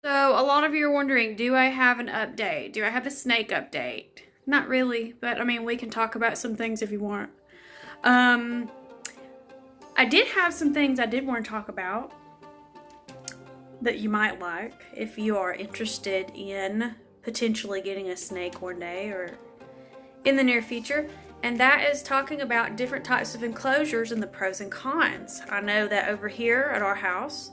So a lot of you are wondering, do I have an update? Do I have a snake update? Not really, but I mean, we can talk about some things if you want. I did have some things I did want to talk about that you might like if you are interested in potentially getting a snake one day or in the near future. And that is talking about different types of enclosures and the pros and cons. I know that over here at our house,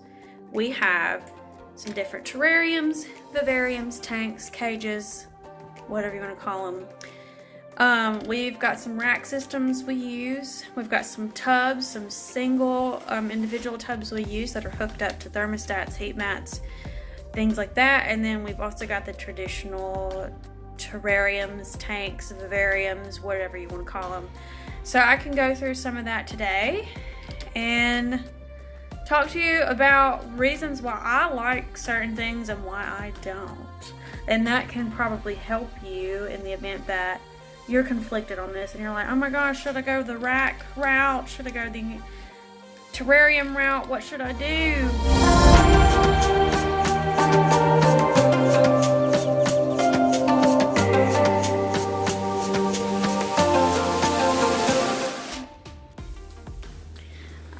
we have some different terrariums, vivariums, tanks, cages, whatever you want to call them. We've got some rack systems we use. We've got some tubs, some single individual tubs we use that are hooked up to thermostats, heat mats, things like that. And then we've also got the traditional terrariums, tanks, vivariums, whatever you want to call them. So I can go through some of that today and talk to you about reasons why I like certain things and why I don't. And that can probably help you in the event that you're conflicted on this and you're like, oh my gosh, should I go the rack route? Should I go the terrarium route? What should I do?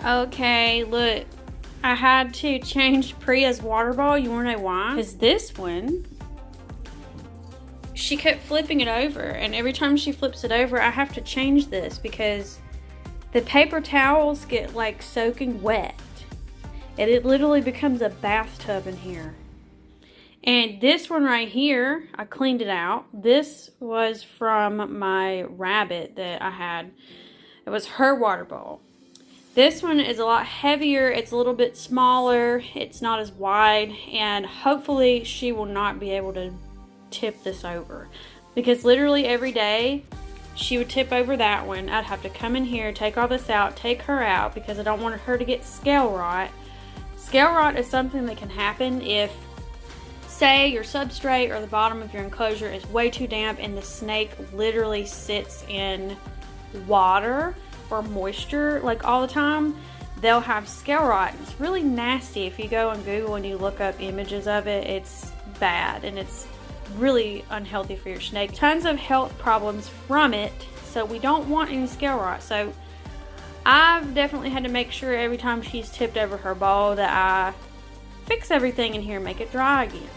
Okay, look, I had to change Priya's water ball. You wanna know why? Because this one, she kept flipping it over, and every time she flips it over, I have to change this because the paper towels get like soaking wet, and it literally becomes a bathtub in here. And this one right here, I cleaned it out. This was from my rabbit that I had. It was her water bowl. This one is a lot heavier, it's a little bit smaller, it's not as wide, and hopefully she will not be able to tip this over. Because literally every day, she would tip over that one. I'd have to come in here, take all this out, take her out, because I don't want her to get scale rot. Scale rot is something that can happen if, say, your substrate or the bottom of your enclosure is way too damp and the snake literally sits in water or moisture like all the time. They'll have scale rot. It's really nasty. If you go on Google and you look up images of it, it's bad and it's really unhealthy for your snake. Tons of health problems from it, so we don't want any scale rot. So I've definitely had to make sure every time she's tipped over her bowl that I fix everything in here and make it dry again.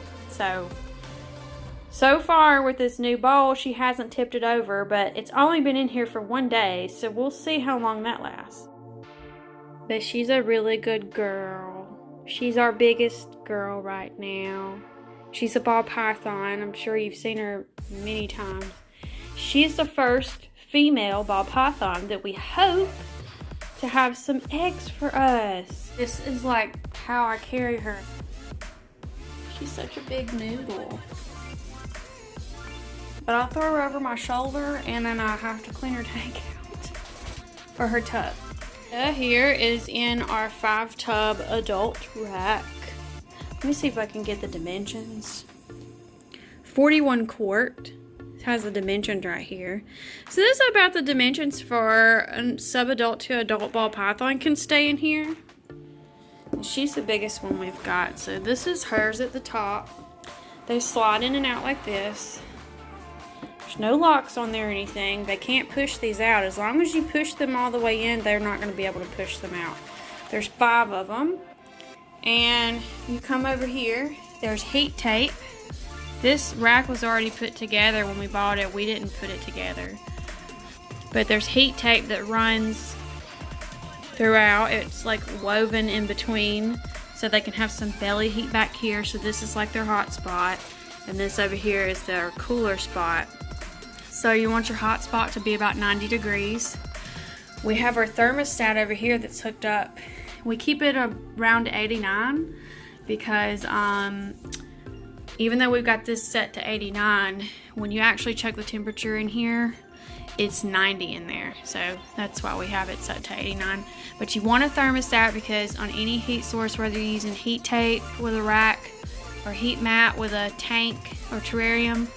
So far with this new bowl, she hasn't tipped it over, but it's only been in here for 1 day, so we'll see how long that lasts. But she's a really good girl. She's our biggest girl right now. She's a ball python. I'm sure you've seen her many times. She's the first female ball python that we hope to have some eggs for us. This is like how I carry her. She's such a big noodle. But I'll throw her over my shoulder and then I have to clean her tank out for her tub. Here is in our 5-tub adult rack. Let me see if I can get the dimensions. 41 quart. It has the dimensions right here. So this is about the dimensions for a sub-adult to adult ball python can stay in here. And she's the biggest one we've got. So this is hers at the top. They slide in and out like this. There's no locks on there or anything. They can't push these out. As long as you push them all the way in, they're not going to be able to push them out. There's 5 of them. And you come over here. There's heat tape. This rack was already put together when we bought it. We didn't put it together. But there's heat tape that runs throughout. It's like woven in between so they can have some belly heat back here. So this is like their hot spot. And this over here is their cooler spot. So you want your hot spot to be about 90 degrees. We have our thermostat over here that's hooked up. We keep it around 89 because even though we've got this set to 89, when you actually check the temperature in here, it's 90 in there. So that's why we have it set to 89. But you want a thermostat because on any heat source, whether you're using heat tape with a rack or heat mat with a tank or terrarium,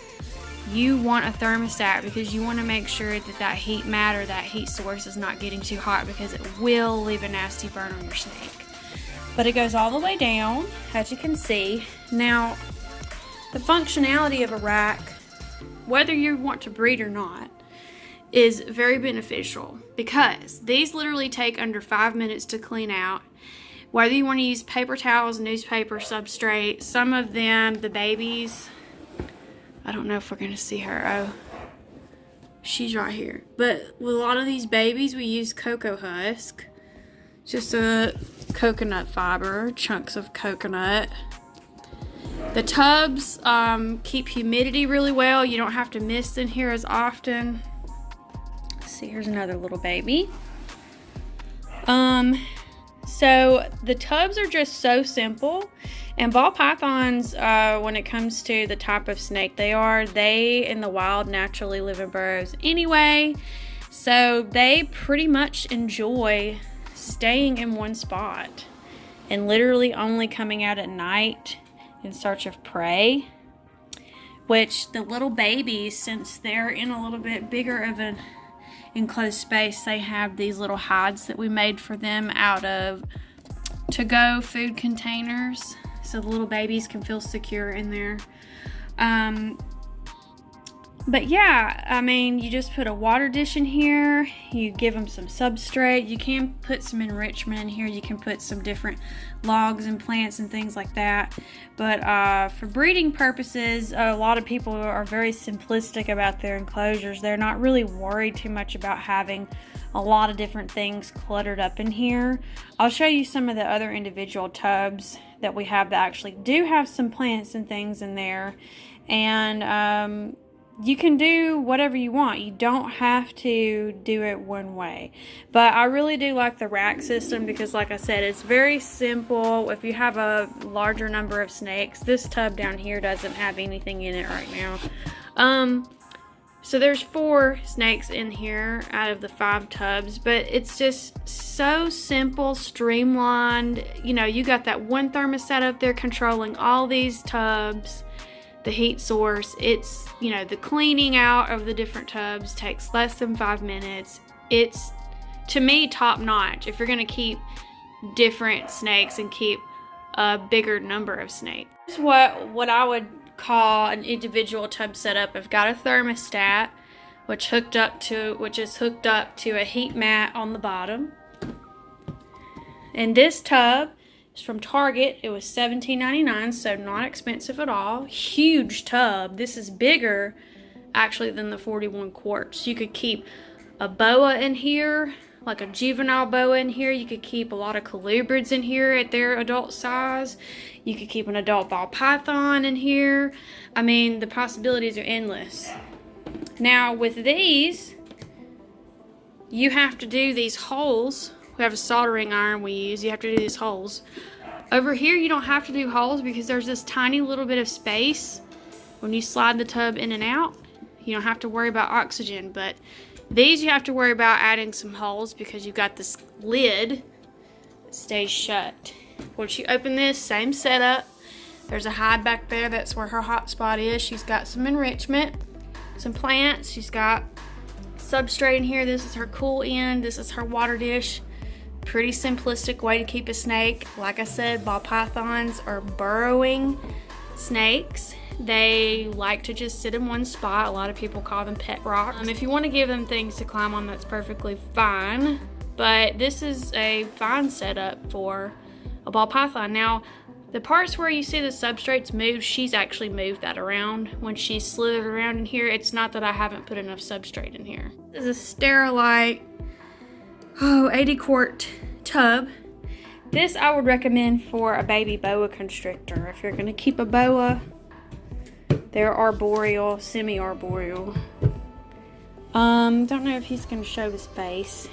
you want a thermostat because you want to make sure that that heat mat or that heat source is not getting too hot because it will leave a nasty burn on your snake. but it goes all the way down, as you can see. Now, the functionality of a rack, whether you want to breed or not, is very beneficial because these literally take under 5 minutes to clean out. Whether you want to use paper towels, newspaper, substrate, some of them, the babies, I don't know if we're going to see her. Oh, she's right here. But with a lot of these babies, we use cocoa husk. Just a coconut fiber, chunks of coconut. The tubs keep humidity really well. You don't have to mist in here as often. Let's see, here's another little baby. So the tubs are just so simple. And ball pythons, when it comes to the type of snake they in the wild naturally live in burrows anyway. So they pretty much enjoy staying in one spot and literally only coming out at night in search of prey, which the little babies, since they're in a little bit bigger of an enclosed space, they have these little hides that we made for them out of to-go food containers, so the little babies can feel secure in there. But yeah, I mean, you just put a water dish in here, you give them some substrate, you can put some enrichment in here, you can put some different logs and plants and things like that. But for breeding purposes, a lot of people are very simplistic about their enclosures. They're not really worried too much about having a lot of different things cluttered up in here. I'll show you some of the other individual tubs that we have that actually do have some plants and things in there. And you can do whatever you want. You don't have to do it one way. But I really do like the rack system because, like I said, it's very simple. If you have a larger number of snakes, this tub down here doesn't have anything in it right now. So there's 4 snakes in here out of the 5 tubs, but it's just so simple, streamlined. You know, you got that one thermostat up there controlling all these tubs. The heat source, it's, you know, the cleaning out of the different tubs takes less than 5 minutes. It's, to me, top notch if you're going to keep different snakes and keep a bigger number of snakes. This is what I would call an individual tub setup. I've got a thermostat which is hooked up to a heat mat on the bottom. And this tub is from Target. It was $17.99, so not expensive at all. Huge tub. This is bigger actually than the 41 quarts. You could keep a boa in here, like a juvenile boa in here. You could keep a lot of colubrids in here at their adult size. You could keep an adult ball python in here. I mean, the possibilities are endless. Now with these, you have to do these holes. We have a soldering iron we use. You have to do these holes. Over here, you don't have to do holes because there's this tiny little bit of space. When you slide the tub in and out, you don't have to worry about oxygen. But these you have to worry about adding some holes because you've got this lid that stays shut. Once you open this, same setup. There's a hide back there. That's where her hot spot is. She's got some enrichment, some plants. She's got substrate in here. This is her cool end. This is her water dish. Pretty simplistic way to keep a snake. Like I said, ball pythons are burrowing snakes. They like to just sit in one spot. A lot of people call them pet rocks. If you want to give them things to climb on, that's perfectly fine. But this is a fine setup for a ball python. Now, the parts where you see the substrates move, she's actually moved that around. When she slithered around in here, it's not that I haven't put enough substrate in here. This is a Sterilite 80 quart tub. This I would recommend for a baby boa constrictor. If you're going to keep a boa, they're arboreal, semi-arboreal. Don't know if he's going to show his face.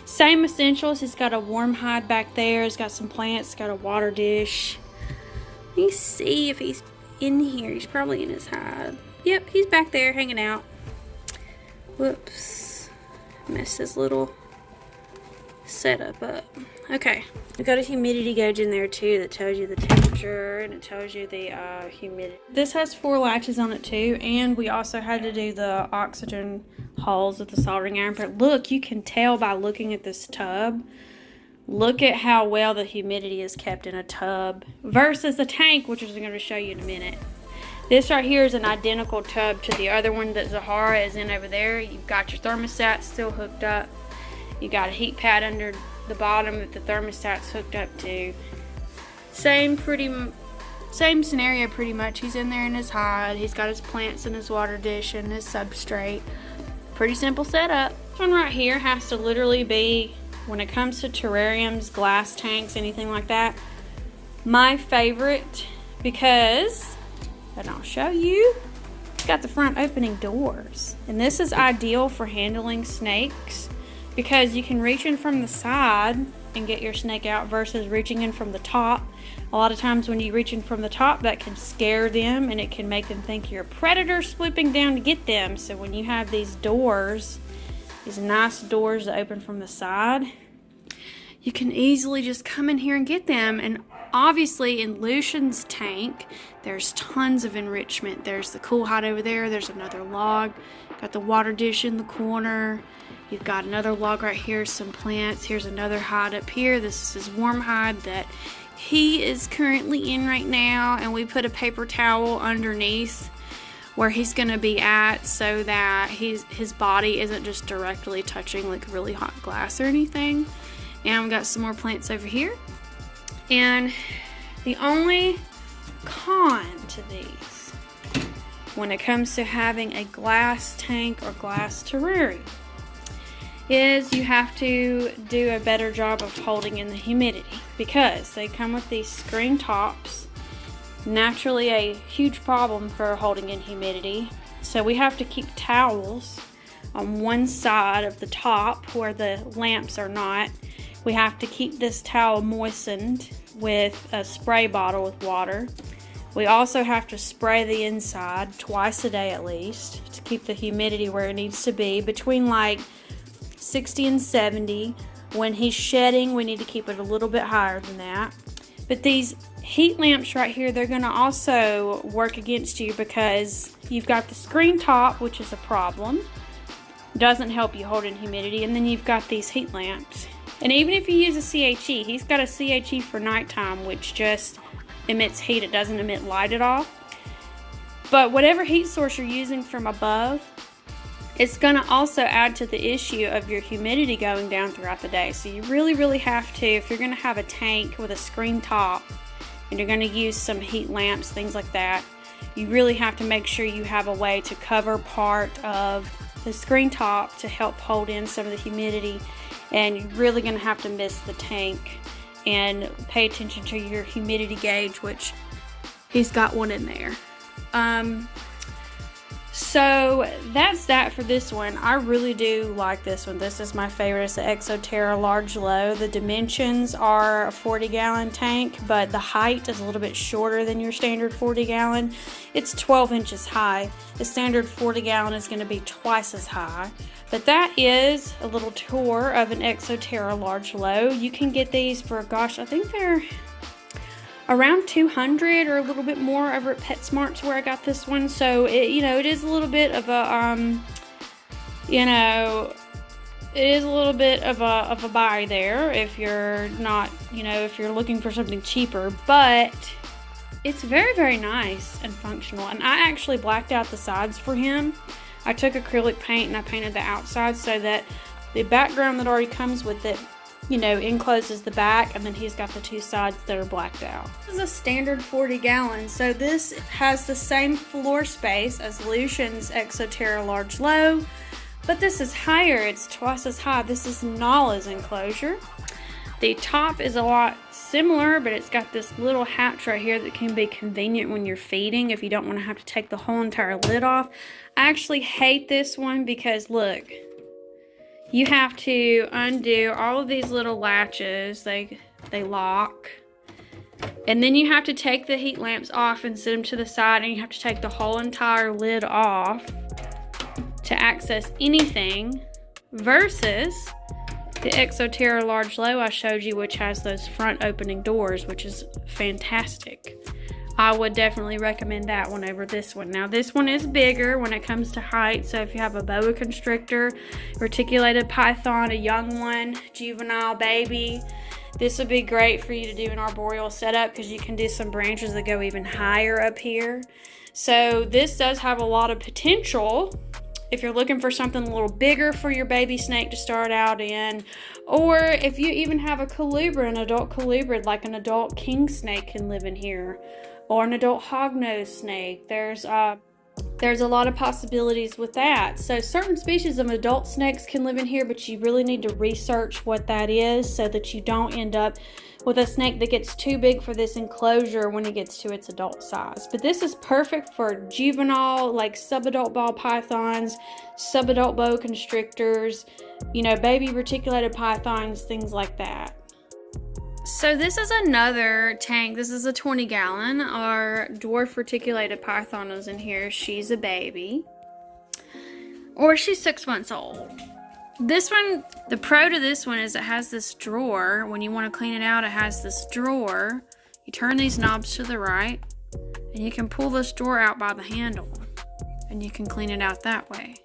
Same essentials. He's got a warm hide back there. He's got some plants. He's got a water dish. Let me see if he's in here. He's probably in his hide. Yep, he's back there hanging out. Whoops. Messed his little setup up. Okay. We've got a humidity gauge in there too that tells you the temperature and it tells you the humidity. This has 4 latches on it too, and we also had to do the oxygen holes with the soldering iron. But look, you can tell by looking at this tub Look at how well the humidity is kept in a tub versus a tank, which I'm going to show you in a minute. This right here is an identical tub to the other one that Zahara is in over there. You've got your thermostat still hooked up. You got a heat pad under the bottom that the thermostat's hooked up to. Same scenario pretty much. He's in there in his hide. He's got his plants in his water dish and his substrate. Pretty simple setup. This one right here has to literally be, when it comes to terrariums, glass tanks, anything like that, my favorite, because, and I'll show you, it's got the front opening doors. And this is ideal for handling snakes because you can reach in from the side and get your snake out versus reaching in from the top. A lot of times when you reach in from the top, that can scare them and it can make them think you're a predator swooping down to get them. So when you have these doors, these nice doors that open from the side, you can easily just come in here and get them. And obviously in Lucian's tank, there's tons of enrichment. There's the cool hide over there. There's another log. Got the water dish in the corner. You've got another log right here, some plants. Here's another hide up here. This is his warm hide that he is currently in right now, and we put a paper towel underneath where he's going to be at so that his body isn't just directly touching like really hot glass or anything. And we've got some more plants over here. And the only con to these when it comes to having a glass tank or glass terrarium is you have to do a better job of holding in the humidity because they come with these screen tops. Naturally a huge problem for holding in humidity. So we have to keep towels on one side of the top where the lamps are not. We have to keep this towel moistened with a spray bottle with water. We also have to spray the inside twice a day at least to keep the humidity where it needs to be between like 60 and 70. When he's shedding, we need to keep it a little bit higher than that. But these heat lamps right here, they're going to also work against you because you've got the screen top, which is a problem. Doesn't help you hold in humidity. And then you've got these heat lamps. And even if you use a CHE, he's got a CHE for nighttime, which just emits heat. It doesn't emit light at all. But whatever heat source you're using from above, it's going to also add to the issue of your humidity going down throughout the day. So you really have to, if you're going to have a tank with a screen top and you're going to use some heat lamps, things like that, you really have to make sure you have a way to cover part of the screen top to help hold in some of the humidity. And you're really going to have to miss the tank and pay attention to your humidity gauge, which he's got one in there. So that's that for this one. I really do like this one. This is my favorite. It's the Exoterra Large Low. The dimensions are a 40-gallon tank, but the height is a little bit shorter than your standard 40-gallon. It's 12 inches high. The standard 40-gallon is going to be twice as high. But that is a little tour of an Exoterra Large Low. You can get these for, gosh, I think they're around $200 or a little bit more over at PetSmart's where I got this one. So it, it is a little bit of a, it is a little bit of a buy there if you're not, if you're looking for something cheaper, but it's very nice and functional. And I actually blacked out the sides for him. I took acrylic paint and I painted the outside so that the background that already comes with it, encloses the back, and then he's got the two sides that are blacked out. This is a standard 40-gallon, so this has the same floor space as Lucian's Exoterra Large Low, but this is higher. It's twice as high. This is Nala's enclosure. The top is a lot similar, but it's got this little hatch right here that can be convenient when you're feeding if you don't want to have to take the whole entire lid off. I actually hate this one because look, you have to undo all of these little latches. They lock. And then you have to take the heat lamps off and set them to the side, and you have to take the whole entire lid off to access anything, versus the Exoterra Large Low I showed you, which has those front opening doors, which is fantastic. I would definitely recommend that one over this one. Now this one is bigger when it comes to height, so if you have a boa constrictor, reticulated python, a young one, juvenile baby, This would be great for you to do an arboreal setup because you can do some branches that go even higher up here. So this does have a lot of potential if you're looking for something a little bigger for your baby snake to start out in, or if you even have a colubrid, an adult colubrid, like an adult king snake can live in here, or an adult hognose snake. There's a lot of possibilities with that. So certain species of adult snakes can live in here, but you really need to research what that is so that you don't end up with a snake that gets too big for this enclosure when it gets to its adult size. But this is perfect for juvenile, like subadult ball pythons, subadult boa constrictors, you know, baby reticulated pythons, things like that. So this is another tank. This is a 20 gallon. Our dwarf reticulated python is in here. She's a baby. Or she's 6 months old. This one, the pro to this one is it has this drawer. When you want to clean it out, it has this drawer. You turn these knobs to the right, and you can pull this drawer out by the handle, and you can clean it out that way.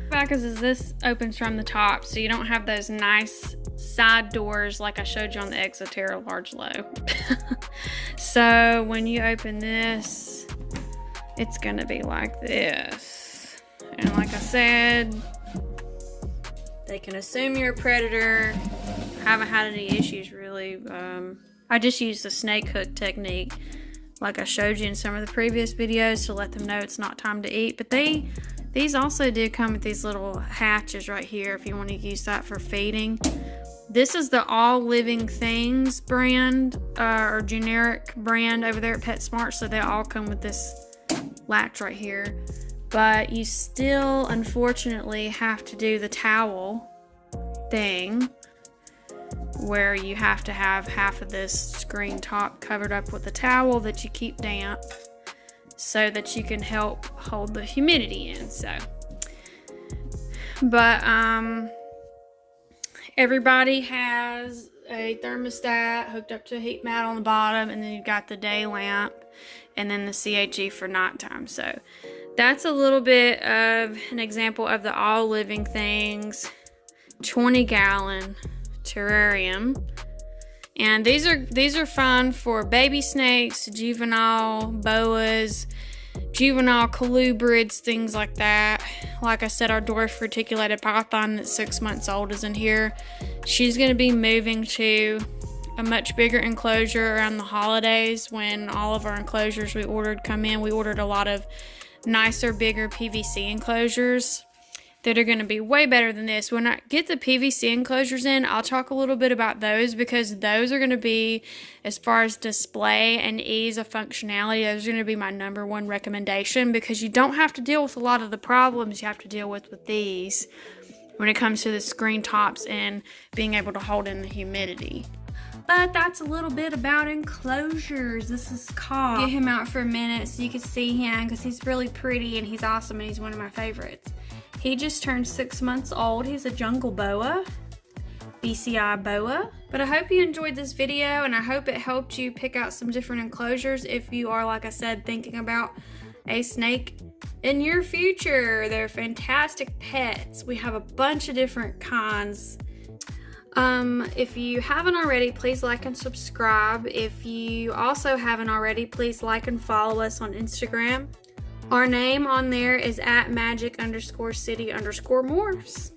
Back is this opens from the top, so you don't have those nice side doors like I showed you on the Exoterra large low. So when you open this, it's gonna be like this. And like I said, they can assume you're a predator. I haven't had any issues really. I just use the snake hook technique like I showed you in some of the previous videos to let them know it's not time to eat. But these also do come with these little hatches right here if you want to use that for feeding. This is the All Living Things brand, or generic brand over there at PetSmart, so they all come with this latch right here. But you still, unfortunately, have to do the towel thing, where you have to have half of this screen top covered up with a towel that you keep damp, so that you can help hold the humidity in. So, but everybody has a thermostat hooked up to a heat mat on the bottom, and then you've got the day lamp, and then the CHE for nighttime. So that's a little bit of an example of the All Living Things 20 gallon terrarium. And these are fun for baby snakes, juvenile boas, juvenile colubrids, things like that. Like I said, our dwarf reticulated python that's 6 months old is in here. She's going to be moving to a much bigger enclosure around the holidays when all of our enclosures we ordered come in. We ordered a lot of nicer, bigger PVC enclosures that are going to be way better than this. When I get the PVC enclosures in, I'll talk a little bit about those, because those are going to be, as far as display and ease of functionality, those are going to be my #1 recommendation, because you don't have to deal with a lot of the problems you have to deal with these when it comes to the screen tops and being able to hold in the humidity. But that's a little bit about Enclosures. This is Cobb. Get him out for a minute so you can see him, because he's really pretty and he's awesome and he's one of my favorites. He just turned 6 months old. He's a jungle boa, BCI boa. But I hope you enjoyed this video, and I hope it helped you pick out some different enclosures if you are, like I said, thinking about a snake in your future. They're fantastic pets. We have a bunch of different kinds. If you haven't already, please like and subscribe. If you also haven't already, please like and follow us on Instagram. Our name on there is @magic_city_morphs.